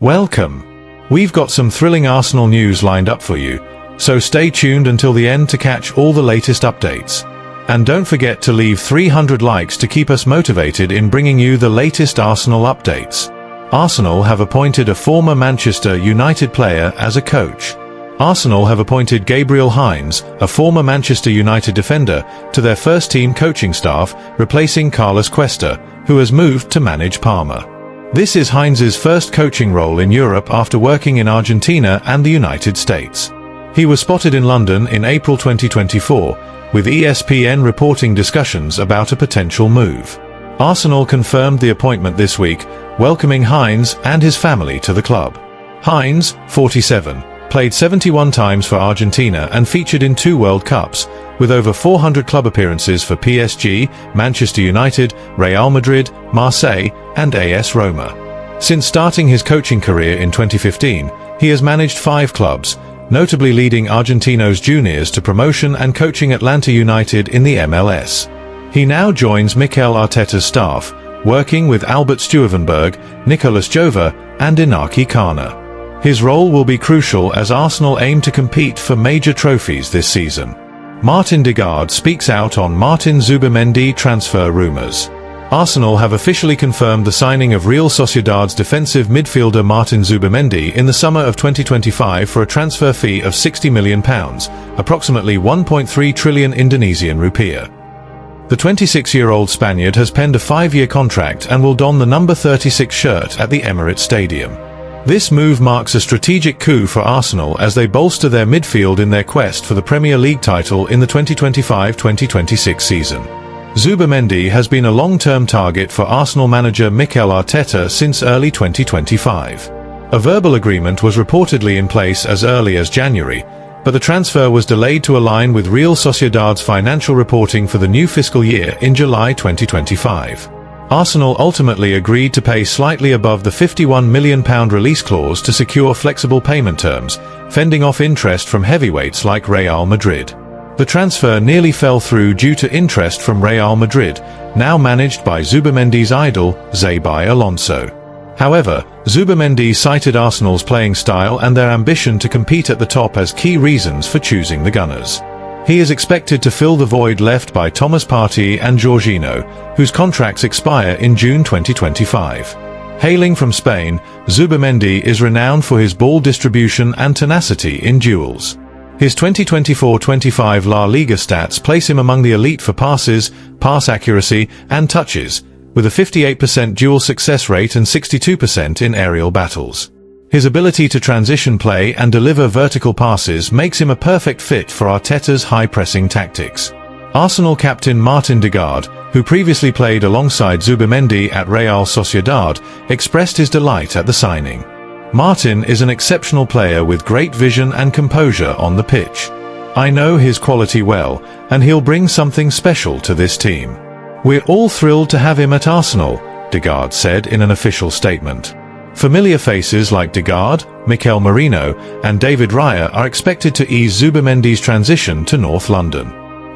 Welcome. We've got some thrilling Arsenal news lined up for you, so stay tuned until the end to catch all the latest updates. And don't forget to leave 300 likes to keep us motivated in bringing you the latest Arsenal updates. Arsenal have appointed a former Manchester United player as a coach. Arsenal have appointed Gabriel Heinz, a former Manchester United defender, to their first-team coaching staff, replacing Carlos Cuesta, who has moved to manage Parma. This is Heinz's first coaching role in Europe after working in Argentina and the United States. He was spotted in London in April 2024, with ESPN reporting discussions about a potential move. Arsenal confirmed the appointment this week, welcoming Heinz and his family to the club. Heinz, 47, played 71 times for Argentina and featured in 2 World Cups, with over 400 club appearances for PSG, Manchester United, Real Madrid, Marseille, and AS Roma. Since starting his coaching career in 2015, he has managed 5 clubs, notably leading Argentinos juniors to promotion and coaching Atlanta United in the MLS. He now joins Mikel Arteta's staff, working with Albert Stuivenberg, Nicolas Jova, and Inaki Kana. His role will be crucial as Arsenal aim to compete for major trophies this season. Martin Ødegaard speaks out on Martin Zubimendi transfer rumours. Arsenal have officially confirmed the signing of Real Sociedad's defensive midfielder Martin Zubimendi in the summer of 2025 for a transfer fee of £60 million, approximately 1.3 trillion Indonesian rupiah. The 26-year-old Spaniard has penned a 5-year contract and will don the number 36 shirt at the Emirates Stadium. This move marks a strategic coup for Arsenal as they bolster their midfield in their quest for the Premier League title in the 2025-2026 season. Zubimendi has been a long-term target for Arsenal manager Mikel Arteta since early 2025. A verbal agreement was reportedly in place as early as January, but the transfer was delayed to align with Real Sociedad's financial reporting for the new fiscal year in July 2025. Arsenal ultimately agreed to pay slightly above the £51 million release clause to secure flexible payment terms, fending off interest from heavyweights like Real Madrid. The transfer nearly fell through due to interest from Real Madrid, now managed by Zubimendi's idol, Xabi Alonso. However, Zubimendi cited Arsenal's playing style and their ambition to compete at the top as key reasons for choosing the Gunners. He is expected to fill the void left by Thomas Partey and Jorginho, whose contracts expire in June 2025. Hailing from Spain, Zubimendi is renowned for his ball distribution and tenacity in duels. His 2024-25 La Liga stats place him among the elite for passes, pass accuracy, and touches, with a 58% duel success rate and 62% in aerial battles. His ability to transition play and deliver vertical passes makes him a perfect fit for Arteta's high-pressing tactics. Arsenal captain Martin Ødegaard, who previously played alongside Zubimendi at Real Sociedad, expressed his delight at the signing. Martin is an exceptional player with great vision and composure on the pitch. I know his quality well, and he'll bring something special to this team. We're all thrilled to have him at Arsenal, Ødegaard said in an official statement. Familiar faces like Ødegaard, Mikel Merino, and David Raya are expected to ease Zubimendi's transition to North London.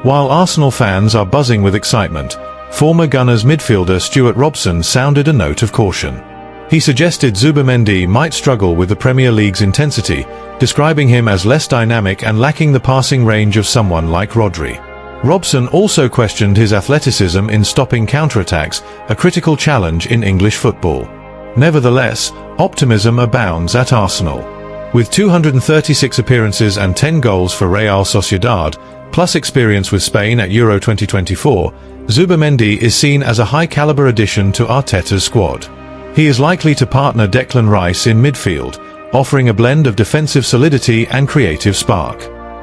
While Arsenal fans are buzzing with excitement, former Gunners midfielder Stuart Robson sounded a note of caution. He suggested Zubimendi might struggle with the Premier League's intensity, describing him as less dynamic and lacking the passing range of someone like Rodri. Robson also questioned his athleticism in stopping counterattacks, a critical challenge in English football. Nevertheless, optimism abounds at Arsenal. With 236 appearances and 10 goals for Real Sociedad, plus experience with Spain at Euro 2024, Zubimendi is seen as a high-caliber addition to Arteta's squad. He is likely to partner Declan Rice in midfield, offering a blend of defensive solidity and creative spark.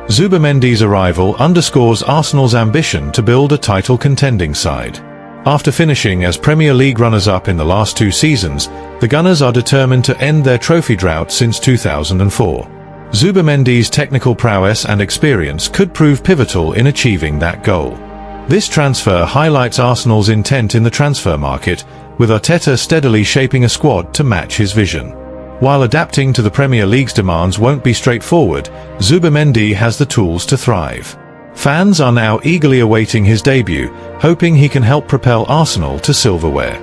Zubimendi's arrival underscores Arsenal's ambition to build a title-contending side. After finishing as Premier League runners-up in the last 2 seasons, the Gunners are determined to end their trophy drought since 2004. Zubimendi's technical prowess and experience could prove pivotal in achieving that goal. This transfer highlights Arsenal's intent in the transfer market, with Arteta steadily shaping a squad to match his vision. While adapting to the Premier League's demands won't be straightforward, Zubimendi has the tools to thrive. Fans are now eagerly awaiting his debut, hoping he can help propel Arsenal to silverware.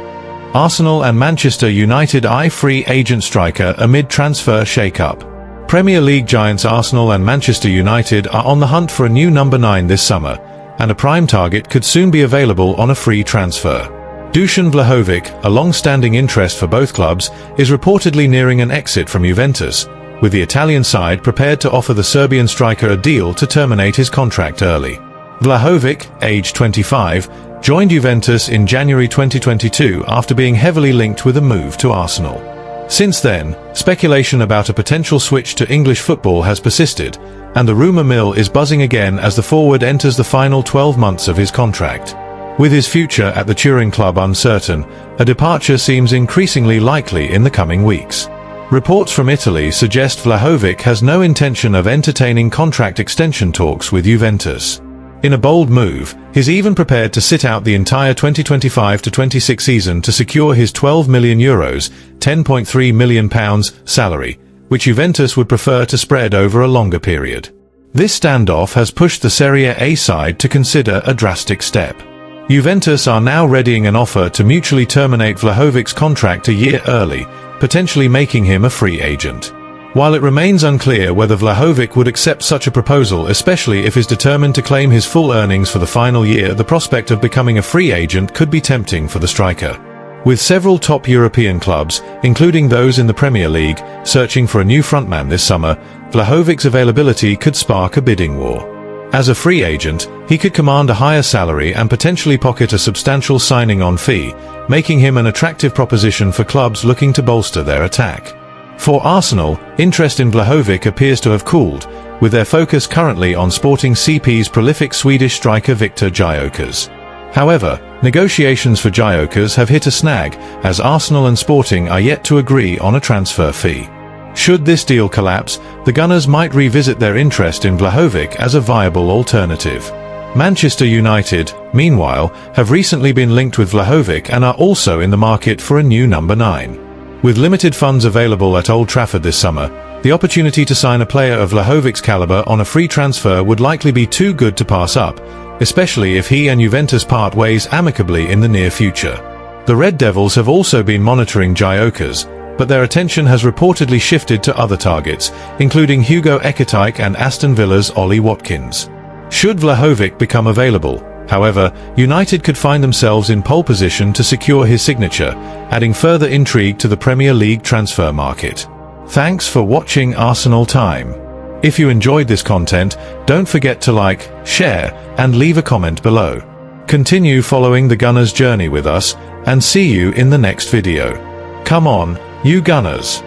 Arsenal and Manchester United eye free agent striker amid transfer shake-up. Premier League giants Arsenal and Manchester United are on the hunt for a new number 9 this summer, and a prime target could soon be available on a free transfer. Dusan Vlahovic, a long-standing interest for both clubs, is reportedly nearing an exit from Juventus, with the Italian side prepared to offer the Serbian striker a deal to terminate his contract early. Vlahovic, aged 25, joined Juventus in January 2022 after being heavily linked with a move to Arsenal. Since then, speculation about a potential switch to English football has persisted, and the rumour mill is buzzing again as the forward enters the final 12 months of his contract. With his future at the Turin club uncertain, a departure seems increasingly likely in the coming weeks. Reports from Italy suggest Vlahovic has no intention of entertaining contract extension talks with Juventus. In a bold move, he's even prepared to sit out the entire 2025-26 season to secure his €12 million, £10.3 million salary, which Juventus would prefer to spread over a longer period. This standoff has pushed the Serie A side to consider a drastic step. Juventus are now readying an offer to mutually terminate Vlahovic's contract a year early, potentially making him a free agent. While it remains unclear whether Vlahovic would accept such a proposal, especially if he's determined to claim his full earnings for the final year, the prospect of becoming a free agent could be tempting for the striker. With several top European clubs, including those in the Premier League, searching for a new frontman this summer, Vlahovic's availability could spark a bidding war. As a free agent, he could command a higher salary and potentially pocket a substantial signing-on fee, making him an attractive proposition for clubs looking to bolster their attack. For Arsenal, interest in Vlahovic appears to have cooled, with their focus currently on Sporting CP's prolific Swedish striker Viktor Gyökeres. However, negotiations for Gyökeres have hit a snag, as Arsenal and Sporting are yet to agree on a transfer fee. Should this deal collapse, the Gunners might revisit their interest in Vlahovic as a viable alternative. Manchester United, meanwhile, have recently been linked with Vlahovic and are also in the market for a new number 9. With limited funds available at Old Trafford this summer, the opportunity to sign a player of Vlahovic's caliber on a free transfer would likely be too good to pass up, especially if he and Juventus part ways amicably in the near future. The Red Devils have also been monitoring Gyökeres, but their attention has reportedly shifted to other targets, including Hugo Ekitike and Aston Villa's Ollie Watkins. Should Vlahovic become available, however, United could find themselves in pole position to secure his signature, adding further intrigue to the Premier League transfer market. Thanks for watching Arsenal Time. If you enjoyed this content, don't forget to like, share, and leave a comment below. Continue following the Gunners' journey with us, and see you in the next video. Come on, you Gunners!